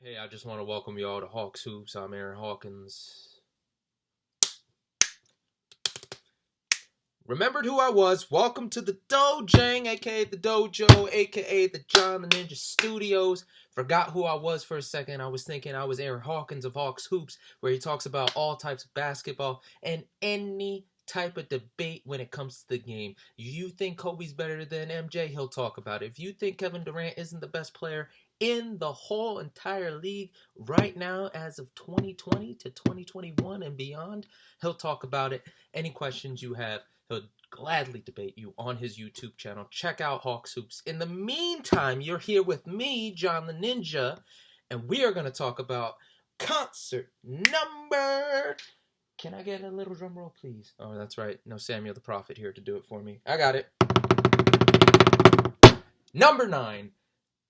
Hey, I just want to welcome you all to Hawks Hoops. I'm Aaron Hawkins. Remembered who I was. Welcome to the Dojang, aka the Dojo, aka the John the Ninja Studios. Forgot who I was for a second. I was thinking I was Aaron Hawkins of Hawks Hoops, where he talks about all types of basketball and any type of debate when it comes to the game. If you think Kobe's better than MJ, he'll talk about it. If you think Kevin Durant isn't the best player in the whole entire league right now as of 2020 to 2021 and beyond, he'll talk about it. Any questions you have, he'll gladly debate you on his YouTube channel. Check out Hawks Hoops. In the meantime, you're here with me, John the Ninja, and we are going to talk about concert number. Can I get a little drum roll, please? Oh, that's right. No Samuel the Prophet here to do it for me. I got it. Number 9,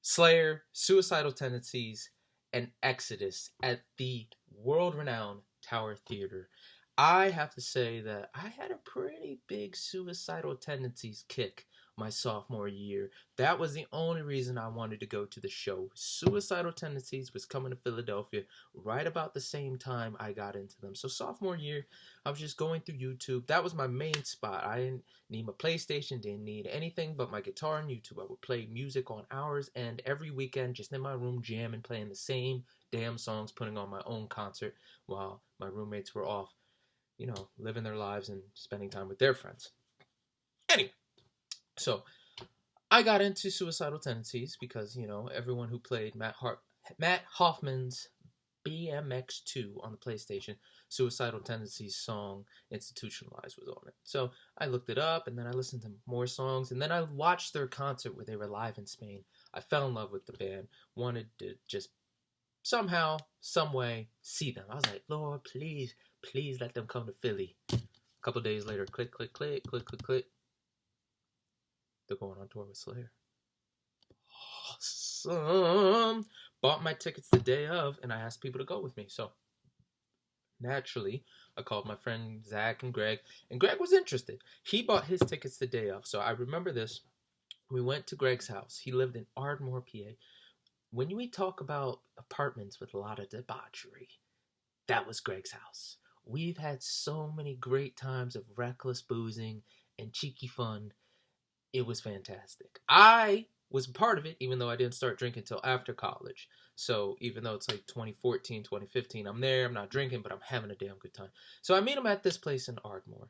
Slayer, Suicidal Tendencies, and Exodus at the world-renowned Tower Theater. I have to say that I had a pretty big Suicidal Tendencies kick my sophomore year. That was the only reason I wanted to go to the show. Suicidal Tendencies was coming to Philadelphia right about the same time I got into them. So sophomore year, I was just going through YouTube. That was my main spot. I didn't need my PlayStation, didn't need anything but my guitar and YouTube. I would play music on hours and every weekend just in my room jamming, playing the same damn songs, putting on my own concert while my roommates were off, living their lives and spending time with their friends. Anyway, so I got into Suicidal Tendencies because, everyone who played Matt Hoffman's BMX2 on the PlayStation, Suicidal Tendencies song Institutionalized was on it. So I looked it up and then I listened to more songs and then I watched their concert where they were live in Spain. I fell in love with the band, wanted to just somehow, some way, see them. I was like, Lord, please, please let them come to Philly. A couple days later, click, click, click, click, click, click. They're going on tour with Slayer. Awesome. Bought my tickets the day of, and I asked people to go with me. So naturally, I called my friend Zach and Greg was interested. He bought his tickets the day of. So I remember this. We went to Greg's house. He lived in Ardmore, PA. When we talk about apartments with a lot of debauchery, that was Greg's house. We've had so many great times of reckless boozing and cheeky fun. It was fantastic. I was part of it, even though I didn't start drinking until after college. So even though it's like 2014, 2015, I'm there, I'm not drinking, but I'm having a damn good time. So I meet him at this place in Ardmore.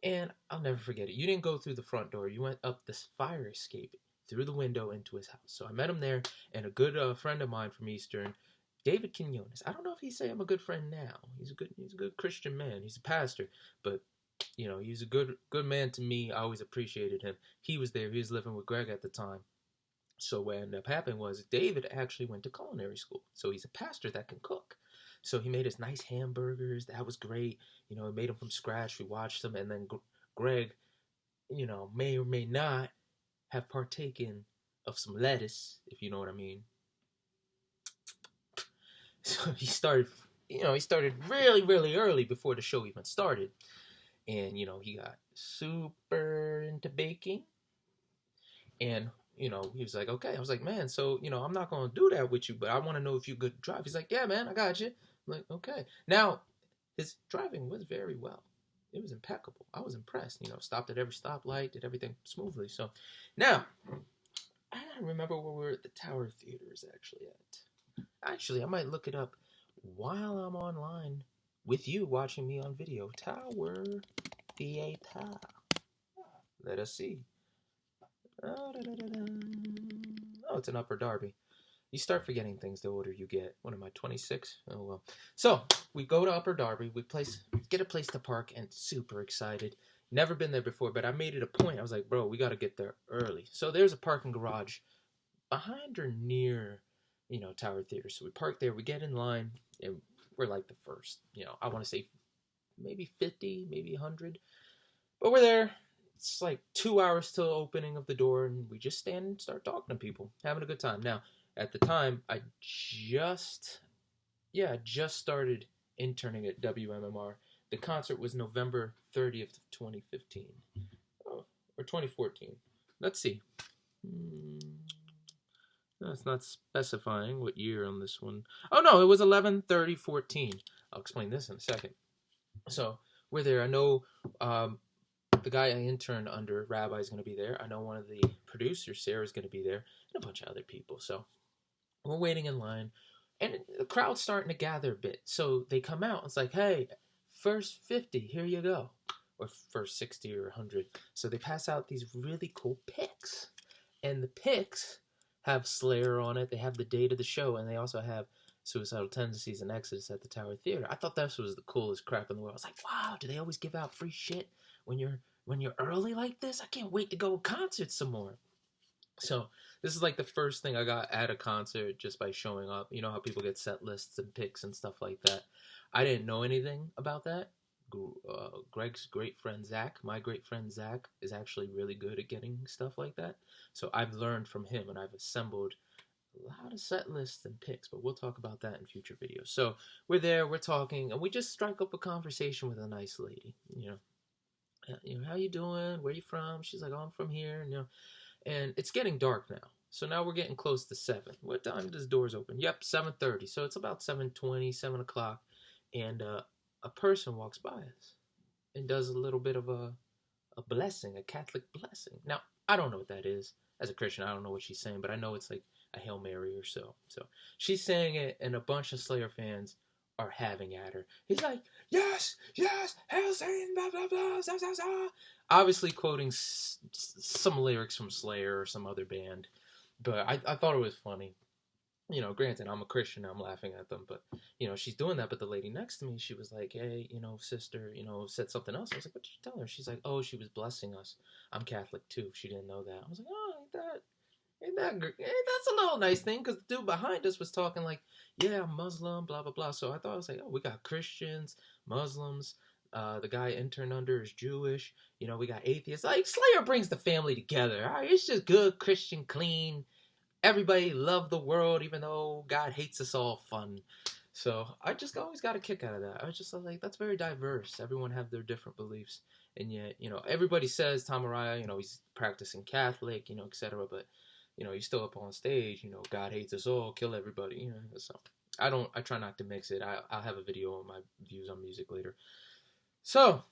And I'll never forget it. You didn't go through the front door. You went up this fire escape through the window into his house. So I met him there, and a good friend of mine from Eastern, David Quinones. I don't know if he'd say I'm a good friend now. He's a good Christian man. He's a pastor, but he's a good man to me. I always appreciated him. He was there. He was living with Greg at the time. So what ended up happening was David actually went to culinary school. So he's a pastor that can cook. So he made us nice hamburgers. That was great. He made them from scratch. We watched them. And then Greg, may or may not have partaken of some lettuce, if you know what I mean. So he started really, really early before the show even started. And, he got super into baking. And, he was like, okay. I was like, man, so, I'm not going to do that with you, but I want to know if you could drive. He's like, yeah, man, I got you. I'm like, okay. Now, his driving was very well. It was impeccable. I was impressed. Stopped at every stoplight, did everything smoothly. So, now, I don't remember where the Tower Theater is actually at. Actually, I might look it up while I'm online with you watching me on video. Tower Theater. Let us see. Oh, it's an Upper Darby. You start forgetting things the older you get. What am I, 26? Oh, well. So, we go to Upper Darby. We get a place to park, and super excited. Never been there before, but I made it a point. I was like, bro, we got to get there early. So, there's a parking garage behind or near, Tower Theater. So, we park there. We get in line, and we're like the first, I want to say maybe 50, maybe 100. But we're there. It's like 2 hours till opening of the door, and we just stand and start talking to people, having a good time. Now, at the time, I just started interning at WMMR. The concert was November 30th, 2015. Oh, or 2014. Let's see. No, it's not specifying what year on this one. Oh no, it was 11/30/14. I'll explain this in a second. So we're there. I know the guy I interned under, Rabbi, is going to be there. I know one of the producers, Sarah, is going to be there, and a bunch of other people. So we're waiting in line, and the crowd's starting to gather a bit. So they come out. It's like, hey, first 50, here you go. Or first 60 or 100. So they pass out these really cool picks. And the picks have Slayer on it. They have the date of the show, and they also have Suicidal Tendencies and Exodus at the Tower Theater. I thought this was the coolest crap in the world. I was like, wow, do they always give out free shit when you're early like this? I can't wait to go to concerts some more. So this is like the first thing I got at a concert just by showing up. You know how people get set lists and picks and stuff like that. I didn't know anything about that. Greg's great friend Zach, my great friend Zach, is actually really good at getting stuff like that. So I've learned from him, and I've assembled a lot of set lists and picks, but we'll talk about that in future videos. So we're there, we're talking, and we just strike up a conversation with a nice lady. How you doing? Where you from? She's like, oh, I'm from here. And it's getting dark now. So now we're getting close to 7. What time does doors open? Yep, 7:30. So it's about 7:20, 7 o'clock. And a person walks by us and does a little bit of a blessing, a Catholic blessing. Now, I don't know what that is. As a Christian, I don't know what she's saying, but I know it's like a Hail Mary or so. So she's saying it, and a bunch of Slayer fans are having at her. He's like, yes, yes, Hail Satan, blah, blah, blah, blah, blah, blah. Obviously quoting some lyrics from Slayer or some other band. But I thought it was funny. Granted, I'm a Christian, I'm laughing at them, but, she's doing that. But the lady next to me, she was like, hey, sister, said something else. I was like, what did you tell her? She's like, oh, she was blessing us. I'm Catholic too. She didn't know that. I was like, oh, ain't that great? That's a little nice thing, because the dude behind us was talking like, yeah, I'm Muslim, blah, blah, blah. So I thought, I was like, oh, we got Christians, Muslims, the guy intern under is Jewish, we got atheists. Like, Slayer brings the family together. All right? It's just good, Christian, clean. Everybody love the world, even though God hates us all fun. So I just always got a kick out of that. I was just like, that's very diverse. Everyone have their different beliefs. And yet, everybody says Tom Araya, he's practicing Catholic, etc. But, he's still up on stage, God hates us all, kill everybody, So I try not to mix it. I'll have a video on my views on music later. So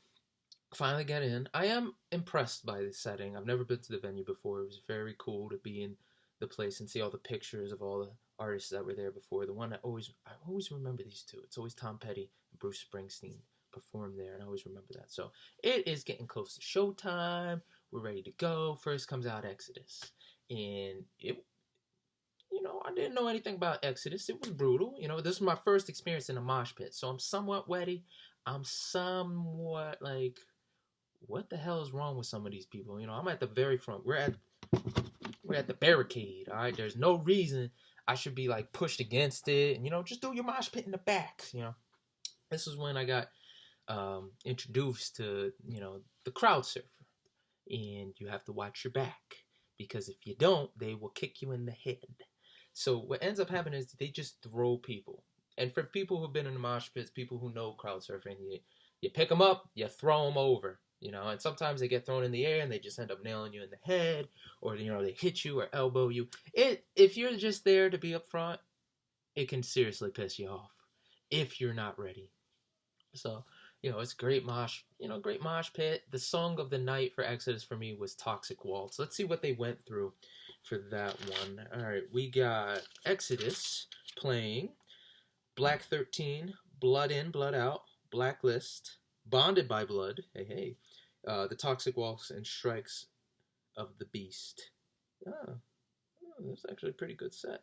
finally get in. I am impressed by the setting. I've never been to the venue before. It was very cool to be in the place and see all the pictures of all the artists that were there before. The one I always remember these two. It's always Tom Petty and Bruce Springsteen performed there, and I always remember that. So it is getting close to showtime. We're ready to go. First comes out Exodus, and I didn't know anything about Exodus. It was brutal. This is my first experience in a mosh pit, so I'm somewhat wetty. I'm somewhat like, what the hell is wrong with some of these people? I'm at the very front. We're at the barricade, all right? There's no reason I should be, like, pushed against it. And, just do your mosh pit in the back, This is when I got introduced to, the crowd surfer. And you have to watch your back. Because if you don't, they will kick you in the head. So what ends up happening is they just throw people. And for people who've been in the mosh pits, people who know crowd surfing, you pick them up, you throw them over. And sometimes they get thrown in the air and they just end up nailing you in the head, or, they hit you or elbow you. If you're just there to be up front, it can seriously piss you off if you're not ready. So, it's great mosh pit. The song of the night for Exodus for me was Toxic Waltz. Let's see what they went through for that one. All right, we got Exodus playing Black 13, Blood In, Blood Out, Blacklist, Bonded by Blood, hey, the Toxic Waltz, and Strikes of the Beast. That's actually a pretty good set.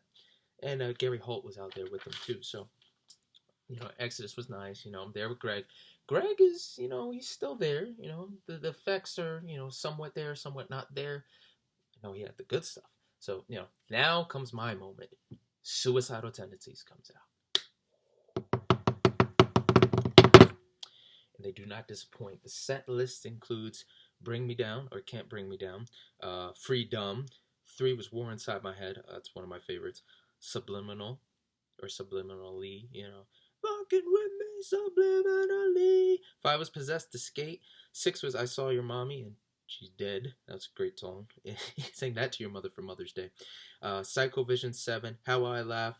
And Garry Holt was out there with them too. So, Exodus was nice. I'm there with Greg. Greg is, he's still there. The effects are, somewhat there, somewhat not there. I know he had the good stuff. So, now comes my moment. Suicidal Tendencies comes out. And they do not disappoint. The set list includes Bring Me Down, or Can't Bring Me Down, Freedom. 3 was War Inside My Head. That's one of my favorites. Subliminal, or Subliminally, Fucking with me subliminally. 5 was Possessed to Skate. 6 was I Saw Your Mommy. And She's Dead. That's a great song. Sing that to your mother for Mother's Day. Psycho Vision 7, How I Laugh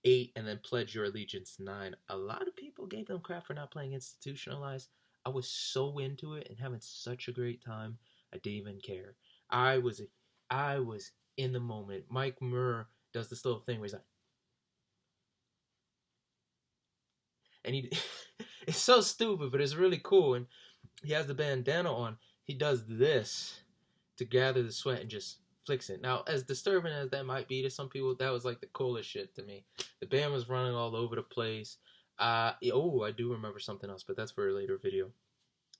8, and then Pledge Your Allegiance 9. A lot of people gave them crap for not playing Institutionalized. I was so into it and having such a great time, I didn't even care. I was in the moment. Mike Murr does this little thing where he's like, and he, it's so stupid, but it's really cool. And he has the bandana on. He does this to gather the sweat and just flicks it. Now, as disturbing as that might be to some people, that was like the coolest shit to me. The band was running all over the place. I do remember something else, but that's for a later video.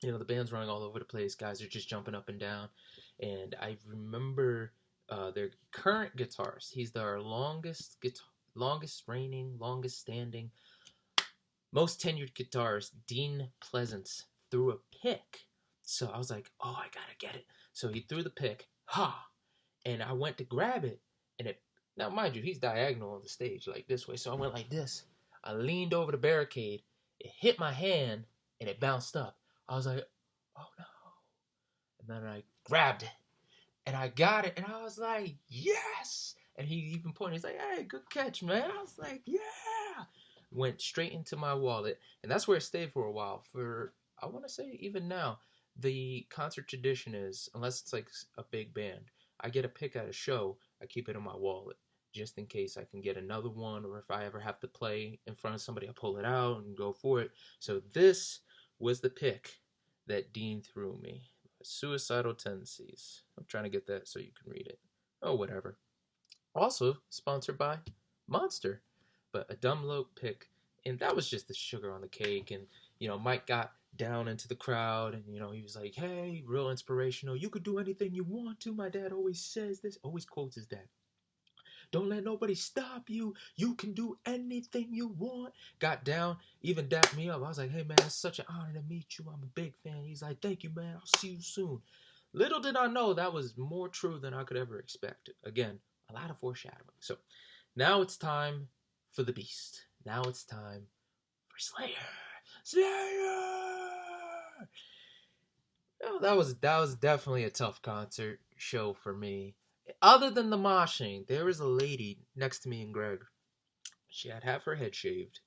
You know, the band's running all over the place. Guys are just jumping up and down. And I remember their current guitarist. He's their longest reigning, longest standing, most tenured guitarist, Dean Pleasance, threw a pick. So I was like, oh, I gotta get it. So he threw the pick, and I went to grab it, and it, now mind you, he's diagonal on the stage, like this way, so I went like this. I leaned over the barricade, it hit my hand, and it bounced up. I was like, oh no. And then I grabbed it, and I got it, and I was like, yes! And he even pointed, he's like, hey, good catch, man. I was like, yeah! Went straight into my wallet, and that's where it stayed for a while. For, I want to say, even now, the concert tradition is, unless it's like a big band, I get a pick at a show, I keep it in my wallet, just in case I can get another one, or if I ever have to play in front of somebody, I pull it out and go for it. So this was the pick that Dean threw me. Suicidal Tendencies. I'm trying to get that so you can read it. Oh, whatever. Also sponsored by Monster. But a dumb low pick, and that was just the sugar on the cake. And you know, Mike got down into the crowd, and you know, he was like, hey, real inspirational, you could do anything you want to. My dad always says this, always quotes his dad, don't let nobody stop you, you can do anything you want. Got down, even dapped me up. I was like, hey man, it's such an honor to meet you, I'm a big fan. He's like, thank you man, I'll see you soon. Little did I know that was more true than I could ever expect. Again, a lot of foreshadowing. So now it's time for the beast. Now it's time for Slayer. Oh, that was definitely a tough concert show for me. Other than the moshing, there was a lady next to me and Greg. She had half her head shaved.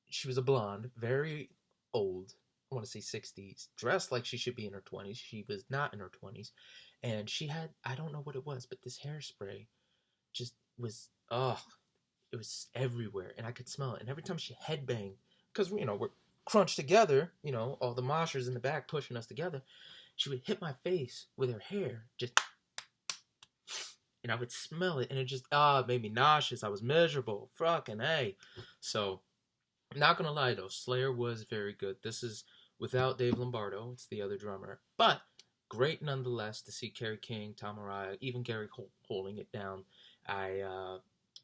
She was a blonde, very old. I want to say 60s. Dressed like she should be in her 20s. She was not in her 20s. And she had, I don't know what it was, but this hairspray just was, it was everywhere, and I could smell it. And every time she headbanged, because, you know, we're crunched together, you know, all the moshers in the back pushing us together, she would hit my face with her hair, just, and I would smell it, and it just, made me nauseous. I was miserable. Fucking A. So, not gonna lie, though, Slayer was very good. This is without Dave Lombardo. It's the other drummer. But great nonetheless to see Kerry King, Tom Araya, even Garry Holt holding it down.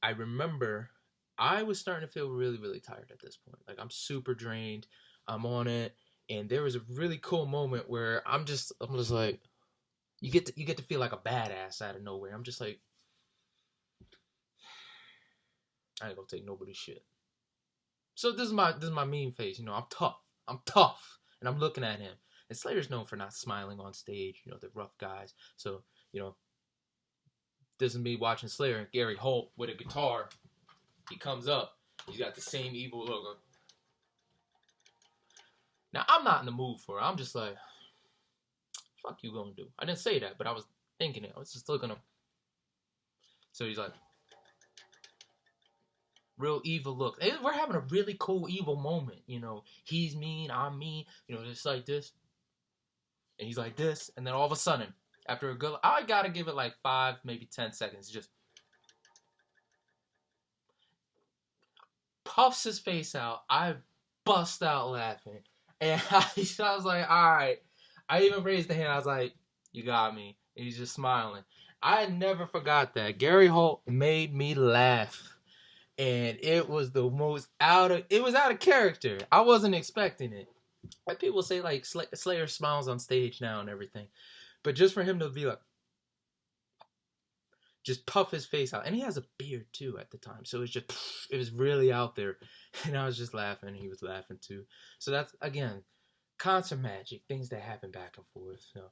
I remember I was starting to feel really, really tired at this point. Like, I'm super drained. I'm on it. And there was a really cool moment where I'm just like, you get to feel like a badass out of nowhere. I'm just like, I ain't gonna take nobody's shit. So this is my mean face. You know, I'm tough. And I'm looking at him. And Slayer's known for not smiling on stage. You know, they're rough guys. So, you know, this is me watching Slayer and Garry Holt with a guitar. He comes up. He's got the same evil logo. Now, I'm not in the mood for it. I'm just like, fuck you gonna do? I didn't say that, but I was thinking it. I was just looking up. So he's like, real evil look. We're having a really cool evil moment. You know, he's mean, I'm mean. You know, just like this. And he's like this. And then all of a sudden, after a good, I gotta give it like 5, maybe 10 seconds. Just puffs his face out. I bust out laughing. And I was like, all right. I even raised the hand. I was like, you got me. And he's just smiling. I never forgot that. Garry Holt made me laugh. And it was the most out of character. I wasn't expecting it. Like people say, like, Slayer smiles on stage now and everything. But just for him to be like, just puff his face out. And he has a beard, too, at the time. So it was really out there. And I was just laughing. And he was laughing, too. So that's, again, concert magic. Things that happen back and forth. So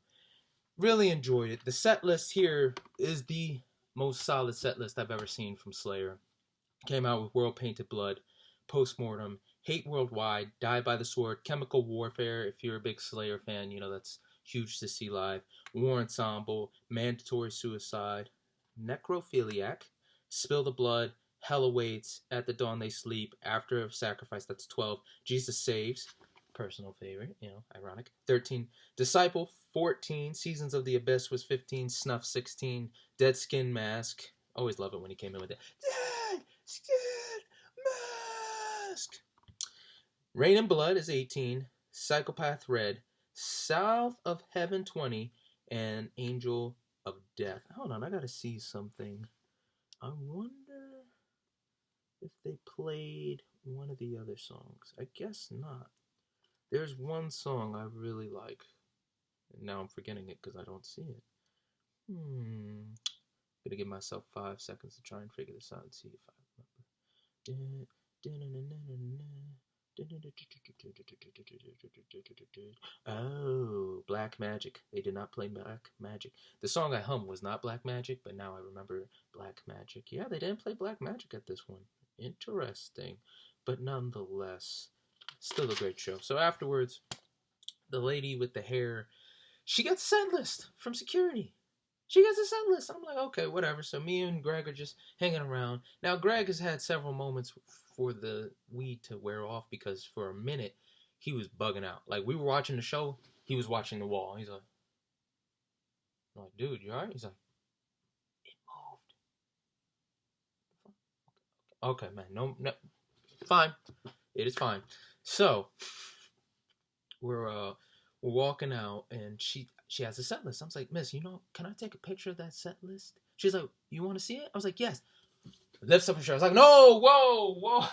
Really enjoyed it. The set list here is the most solid set list I've ever seen from Slayer. Came out with World Painted Blood, Postmortem, Hate Worldwide, Die by the Sword, Chemical Warfare. If you're a big Slayer fan, you know that's huge to see live. War Ensemble, Mandatory Suicide, Necrophiliac, Spill the Blood, Hell Awaits, At the Dawn They Sleep, After of Sacrifice, that's 12. Jesus Saves, personal favorite, you know, ironic. 13. Disciple, 14. Seasons of the Abyss was 15. Snuff, 16. Dead Skin Mask. Always love it when he came in with it. Dead Skin Mask. Rain and Blood is 18. Psychopath Red. South of Heaven, 20. And Angel of Death. Hold on, I gotta see something. I wonder if they played one of the other songs. I guess not. There's one song I really like. And now I'm forgetting it because I don't see it. Gonna give myself 5 seconds to try and figure this out and see if I remember. Oh, Black Magic. They did not play Black Magic. The song I hummed was not Black Magic, but now I remember Black Magic. Yeah, they didn't play Black Magic at this one. Interesting. But nonetheless, still a great show. So afterwards, the lady with the hair, she got the set list from security. She gets a set list. I'm like, okay, whatever. So me and Greg are just hanging around. Now, Greg has had several moments for the weed to wear off because for a minute, he was bugging out. Like, we were watching the show. He was watching the wall. He's like, I'm like, dude, you all right? He's like, it moved. Okay, man. No, fine. It is fine. So, we're walking out, and she has a set list. I was like, miss, you know, can I take a picture of that set list? She's like, you want to see it? I was like, yes. Lifts up her shirt. I was like, no, whoa.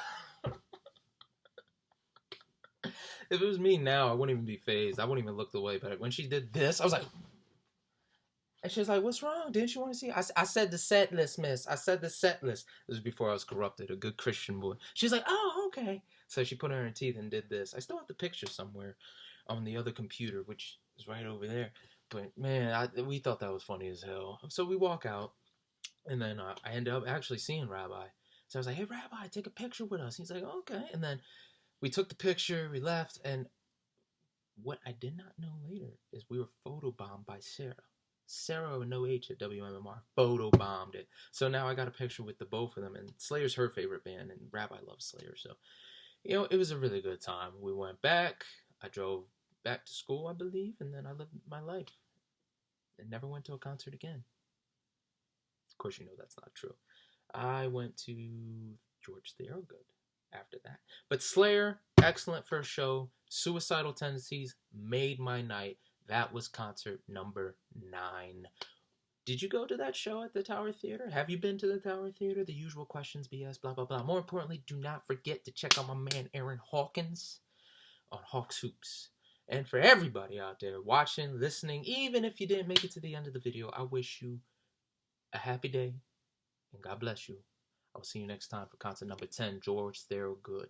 If it was me now, I wouldn't even be phased. I wouldn't even look the way. But when she did this, I was like, and she was like, what's wrong? Didn't you want to see it? I said the set list, miss. I said the set list. This was before I was corrupted, a good Christian boy. She's like, oh, okay. So she put her in her teeth and did this. I still have the picture somewhere on the other computer, which is right over there. But, man, we thought that was funny as hell. So we walk out, and then I ended up actually seeing Rabbi. So I was like, hey, Rabbi, take a picture with us. He's like, okay. And then we took the picture, we left, and what I did not know later is we were photobombed by Sarah. Sarah with no H at WMMR photobombed it. So now I got a picture with the both of them, and Slayer's her favorite band, and Rabbi loves Slayer. So, you know, it was a really good time. We went back. I drove back to school, I believe, and then I lived my life and never went to a concert again. Of course, you know that's not true. I went to George Thorogood after that. But Slayer, excellent first show. Suicidal Tendencies made my night. That was concert number 9. Did you go to that show at the Tower Theater? Have you been to the Tower Theater? The usual questions, BS, blah, blah, blah. More importantly, do not forget to check out my man Aaron Hawkins on Hawks Hoops. And for everybody out there watching, listening, even if you didn't make it to the end of the video, I wish you a happy day and God bless you. I'll see you next time for concert number 10, George Thorogood.